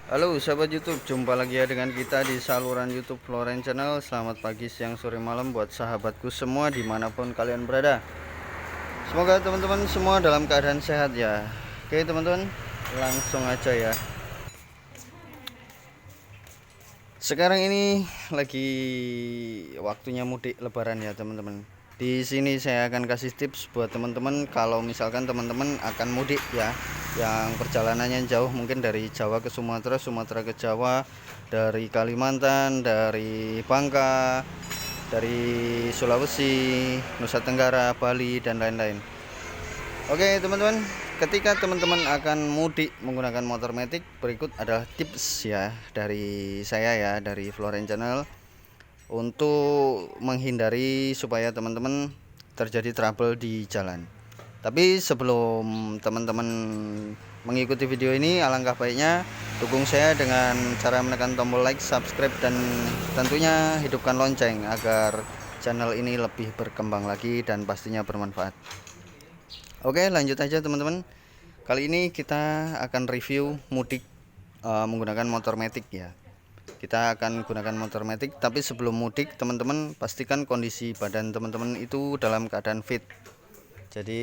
Halo sahabat YouTube, jumpa lagi ya dengan kita di saluran YouTube Floren Channel. Selamat pagi, siang, sore, malam buat sahabatku semua dimanapun kalian berada. Semoga teman-teman semua dalam keadaan sehat ya. Oke teman-teman, langsung aja ya. Sekarang ini lagi waktunya mudik lebaran ya teman-teman. Di sini saya akan kasih tips buat teman-teman kalau misalkan teman-teman akan mudik ya, yang perjalanannya jauh, mungkin dari Jawa ke Sumatera, Sumatera ke Jawa, dari Kalimantan, dari Bangka, dari Sulawesi, Nusa Tenggara, Bali, dan lain-lain. Oke teman-teman, ketika teman-teman akan mudik menggunakan motor metik, berikut adalah tips ya dari saya ya, dari Floren Channel, untuk menghindari supaya teman-teman terjadi trouble di jalan. Tapi sebelum teman-teman mengikuti video ini, alangkah baiknya dukung saya dengan cara menekan tombol like, subscribe, dan tentunya hidupkan lonceng agar channel ini lebih berkembang lagi dan pastinya bermanfaat. Oke, lanjut aja teman-teman. Kali ini kita akan review mudik menggunakan motor metik ya. Kita akan gunakan motor metik, tapi sebelum mudik teman-teman pastikan kondisi badan teman-teman itu dalam keadaan fit. Jadi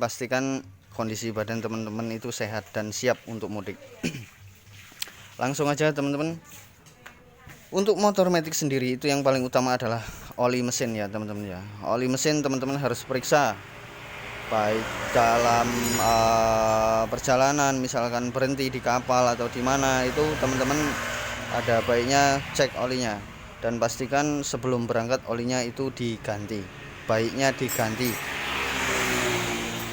pastikan kondisi badan teman-teman itu sehat dan siap untuk mudik. Langsung aja teman-teman. Untuk motor metik sendiri itu yang paling utama adalah oli mesin ya teman-teman ya. Oli mesin teman-teman harus periksa, baik dalam perjalanan, misalkan berhenti di kapal atau di mana, itu teman-teman ada baiknya cek olinya dan pastikan sebelum berangkat olinya itu diganti, baiknya diganti.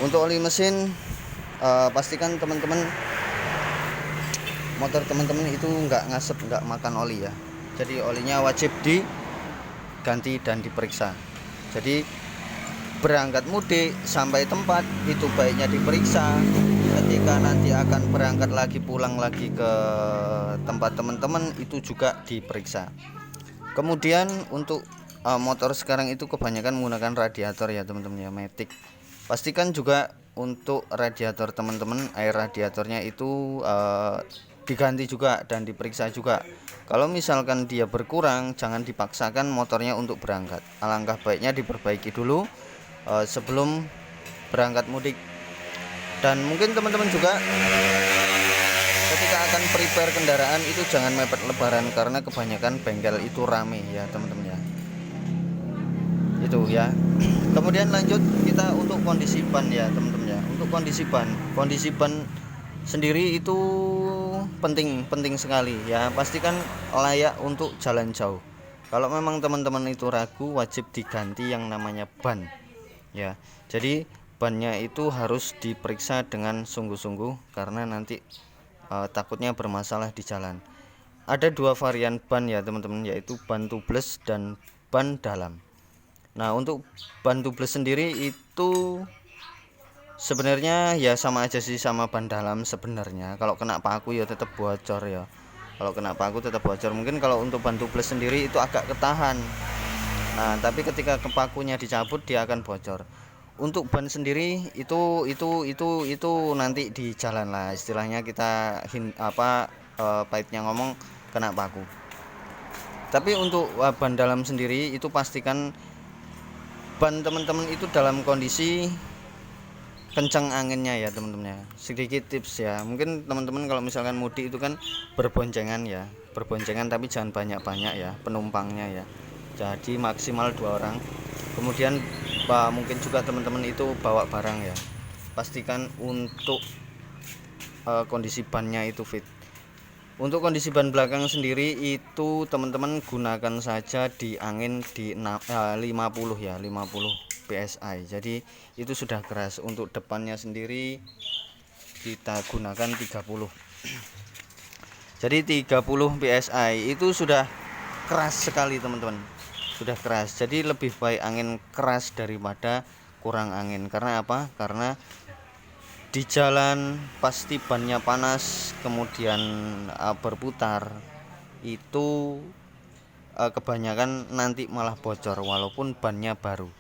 Untuk oli mesin pastikan teman-teman motor teman-teman itu nggak ngasep, nggak makan oli ya. Jadi olinya wajib diganti dan diperiksa. Jadi berangkat mudik sampai tempat itu baiknya diperiksa. Ketika nanti akan berangkat lagi, pulang lagi ke tempat teman-teman, itu juga diperiksa. Kemudian untuk motor sekarang itu kebanyakan menggunakan radiator ya teman-teman ya, metik. Pastikan juga untuk radiator teman-teman, air radiatornya itu diganti juga dan diperiksa juga. Kalau misalkan dia berkurang, jangan dipaksakan motornya untuk berangkat. Alangkah baiknya diperbaiki dulu sebelum berangkat mudik. Dan mungkin teman-teman juga ketika akan prepare kendaraan itu jangan mepet lebaran, karena kebanyakan bengkel itu rame ya teman-teman ya. Itu ya. Kemudian lanjut kita untuk kondisi ban ya teman-teman ya. Untuk kondisi ban sendiri itu penting sekali ya. Pastikan layak untuk jalan jauh. Kalau memang teman-teman itu ragu, wajib diganti yang namanya ban ya. Jadi bannya itu harus diperiksa dengan sungguh-sungguh, karena nanti takutnya bermasalah di jalan. Ada dua varian ban ya teman-teman, yaitu ban tubeless dan ban dalam. Nah, untuk ban tubeless sendiri itu sebenarnya ya sama aja sih sama ban dalam sebenarnya. Kalau kena paku ya tetap bocor ya. Kalau kena paku tetap bocor. Mungkin kalau untuk ban tubeless sendiri itu agak ketahan. Nah, tapi ketika pakunya dicabut dia akan bocor. Untuk ban sendiri itu nanti di jalan lah, istilahnya kita pahitnya ngomong, kena paku. Tapi untuk ban dalam sendiri itu pastikan ban teman-teman itu dalam kondisi kencang anginnya ya teman-teman ya. Sedikit tips ya, mungkin teman-teman kalau misalkan mudik itu kan berboncengan ya, berboncengan, tapi jangan banyak-banyak ya penumpangnya ya. Jadi maksimal 2 orang. Kemudian mungkin juga teman-teman itu bawa barang ya. Pastikan untuk kondisi bannya itu fit. Untuk kondisi ban belakang sendiri itu teman-teman gunakan saja di angin di 50 ya, 50 PSI. Jadi itu sudah keras. Untuk depannya sendiri kita gunakan 30. Jadi 30 PSI itu sudah keras sekali teman-teman. Sudah keras. Jadi lebih baik angin keras daripada kurang angin. Karena apa? Karena di jalan pasti bannya panas, kemudian berputar, itu kebanyakan nanti malah bocor walaupun bannya baru,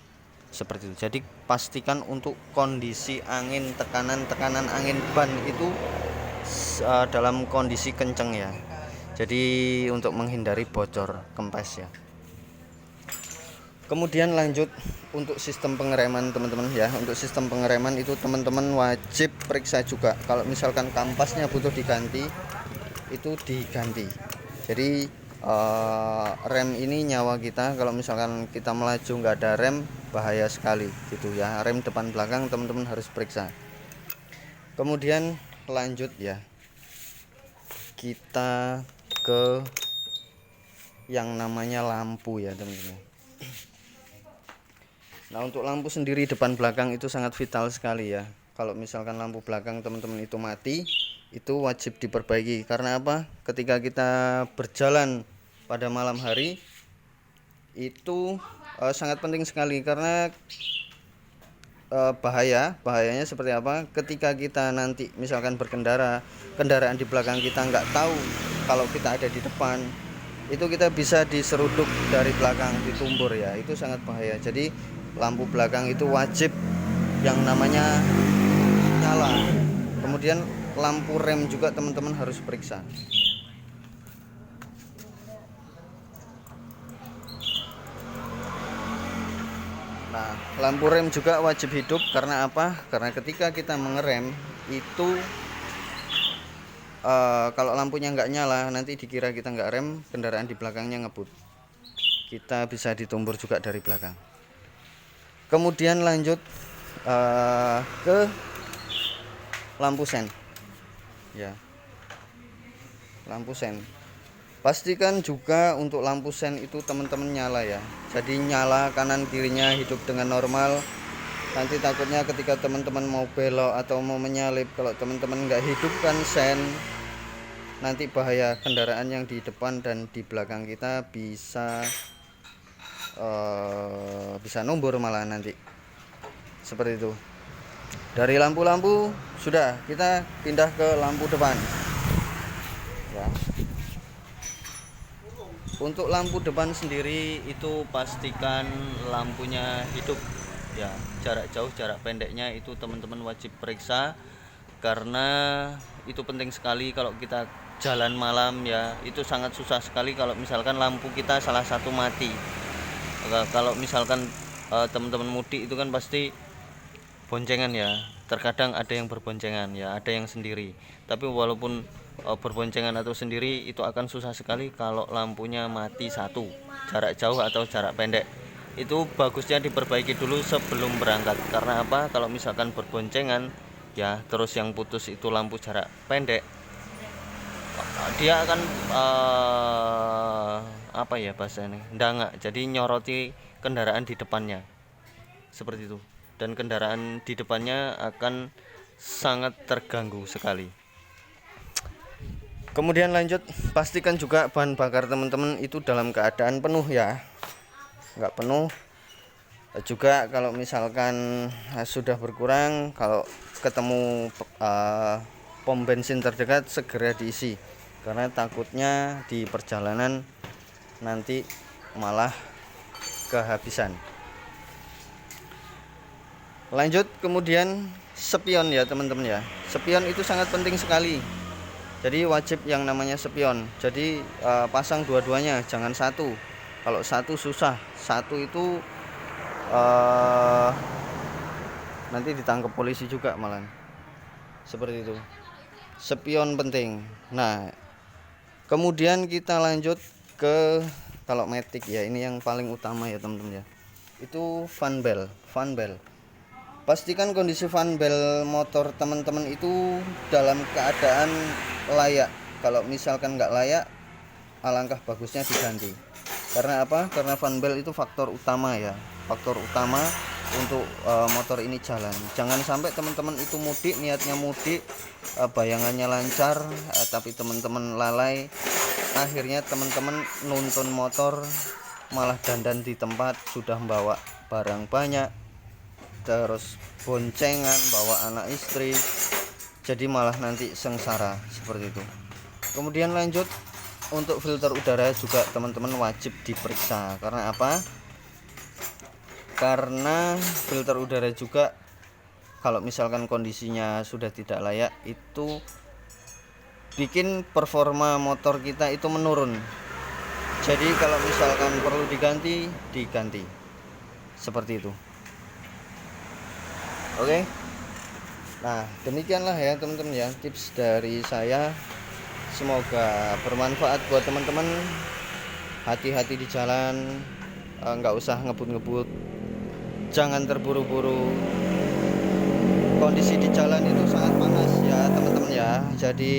seperti itu. Jadi pastikan untuk kondisi angin, tekanan angin ban itu dalam kondisi kenceng ya, jadi untuk menghindari bocor kempes ya. Kemudian lanjut untuk sistem pengereman teman-teman ya. Untuk sistem pengereman itu teman-teman wajib periksa juga. Kalau misalkan kampasnya butuh diganti, itu diganti. Jadi rem ini nyawa kita. Kalau misalkan kita melaju nggak ada rem, bahaya sekali gitu ya. Rem depan belakang teman-teman harus periksa. Kemudian lanjut ya, kita ke yang namanya lampu ya teman-teman. Nah, untuk lampu sendiri depan belakang itu sangat vital sekali ya. Kalau misalkan lampu belakang teman-teman itu mati, itu wajib diperbaiki. Karena apa? Ketika kita berjalan pada malam hari itu sangat penting sekali, karena bahayanya seperti apa? Ketika kita nanti misalkan berkendara, kendaraan di belakang kita nggak tahu kalau kita ada di depan, itu kita bisa diseruduk dari belakang, ditumbur ya. Itu sangat bahaya. Jadi lampu belakang itu wajib yang namanya nyala. Kemudian lampu rem juga teman-teman harus periksa. Nah, lampu rem juga wajib hidup. Karena apa? Karena ketika kita mengerem itu kalau lampunya nggak nyala, nanti dikira kita nggak rem, kendaraan di belakangnya ngebut, kita bisa ditumbur juga dari belakang. Kemudian lanjut ke lampu sen ya. Lampu sen, pastikan juga untuk lampu sen itu teman-teman nyala ya. Jadi nyala kanan kirinya hidup dengan normal. Nanti takutnya ketika teman-teman mau belok atau mau menyalip, kalau teman-teman nggak hidupkan sen, nanti bahaya. Kendaraan yang di depan dan di belakang kita bisa numbur malah nanti, seperti itu. Dari lampu-lampu sudah, kita pindah ke lampu depan ya. Untuk lampu depan sendiri itu pastikan lampunya hidup ya. Jarak jauh, jarak pendeknya itu teman-teman wajib periksa, karena itu penting sekali. Kalau kita jalan malam ya, itu sangat susah sekali kalau misalkan lampu kita salah satu mati. Kalau misalkan teman-teman mudik itu kan pasti boncengan ya. Terkadang ada yang berboncengan ya, ada yang sendiri. Tapi walaupun berboncengan atau sendiri, itu akan susah sekali kalau lampunya mati satu, jarak jauh atau jarak pendek. Itu bagusnya diperbaiki dulu sebelum berangkat. Karena apa? Kalau misalkan berboncengan ya, terus yang putus itu lampu jarak pendek, dia akan apa ya bahasanya, ndangak, jadi nyoroti kendaraan di depannya seperti itu, dan kendaraan di depannya akan sangat terganggu sekali. Kemudian lanjut, pastikan juga bahan bakar teman-teman itu dalam keadaan penuh ya. Nggak penuh juga, kalau misalkan sudah berkurang, kalau ketemu pom bensin terdekat segera diisi, karena takutnya di perjalanan nanti malah kehabisan. Lanjut, kemudian spion ya teman-teman ya. Spion itu sangat penting sekali, jadi wajib yang namanya spion. Jadi pasang dua-duanya, jangan satu. Kalau satu susah, satu itu nanti ditangkap polisi juga malah, seperti itu. Spion penting. Nah, kemudian kita lanjut ke, kalau matic ya, ini yang paling utama ya teman-teman ya, itu fan bell. Pastikan kondisi fan bell motor teman-teman itu dalam keadaan layak. Kalau misalkan nggak layak, alangkah bagusnya diganti. Karena apa? Karena fan bell itu faktor utama ya, faktor utama untuk motor ini jalan. Jangan sampai teman-teman itu mudik, niatnya mudik, bayangannya lancar, tapi teman-teman lalai, akhirnya teman-teman nuntun motor malah dandan di tempat, sudah membawa barang banyak, terus boncengan, bawa anak istri, jadi malah nanti sengsara seperti itu. Kemudian lanjut, untuk filter udara juga teman-teman wajib diperiksa. Karena apa? Karena filter udara juga kalau misalkan kondisinya sudah tidak layak, itu bikin performa motor kita itu menurun. Jadi kalau misalkan perlu diganti seperti itu. Oke. Nah, demikianlah ya teman-teman ya tips dari saya. Semoga bermanfaat buat teman-teman. Hati-hati di jalan, nggak usah ngebut-ngebut, jangan terburu-buru. Kondisi di jalan itu sangat panas ya teman-teman ya, jadi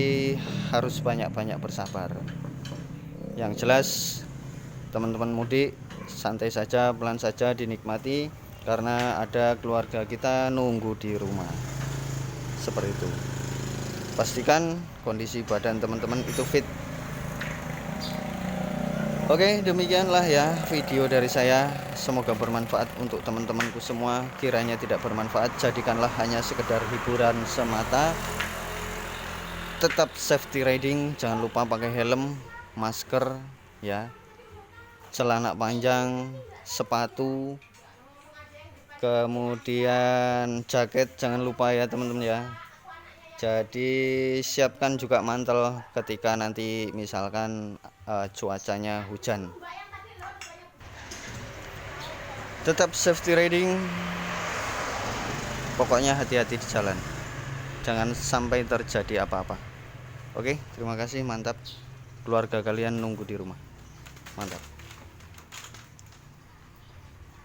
harus banyak-banyak bersabar. Yang jelas teman-teman mudik santai saja, pelan saja, dinikmati karena ada keluarga kita nunggu di rumah. Seperti itu. Pastikan kondisi badan teman-teman itu fit. Oke, demikianlah ya video dari saya. Semoga bermanfaat untuk teman-temanku semua. Kiranya tidak bermanfaat, jadikanlah hanya sekedar hiburan semata. Tetap safety riding, jangan lupa pakai helm, masker ya, celana panjang, sepatu, kemudian jaket jangan lupa ya teman-teman ya. Jadi siapkan juga mantel ketika nanti misalkan cuacanya hujan. Tetap safety riding, pokoknya hati-hati di jalan, jangan sampai terjadi apa-apa. Oke, terima kasih, mantap. Keluarga kalian nunggu di rumah, mantap.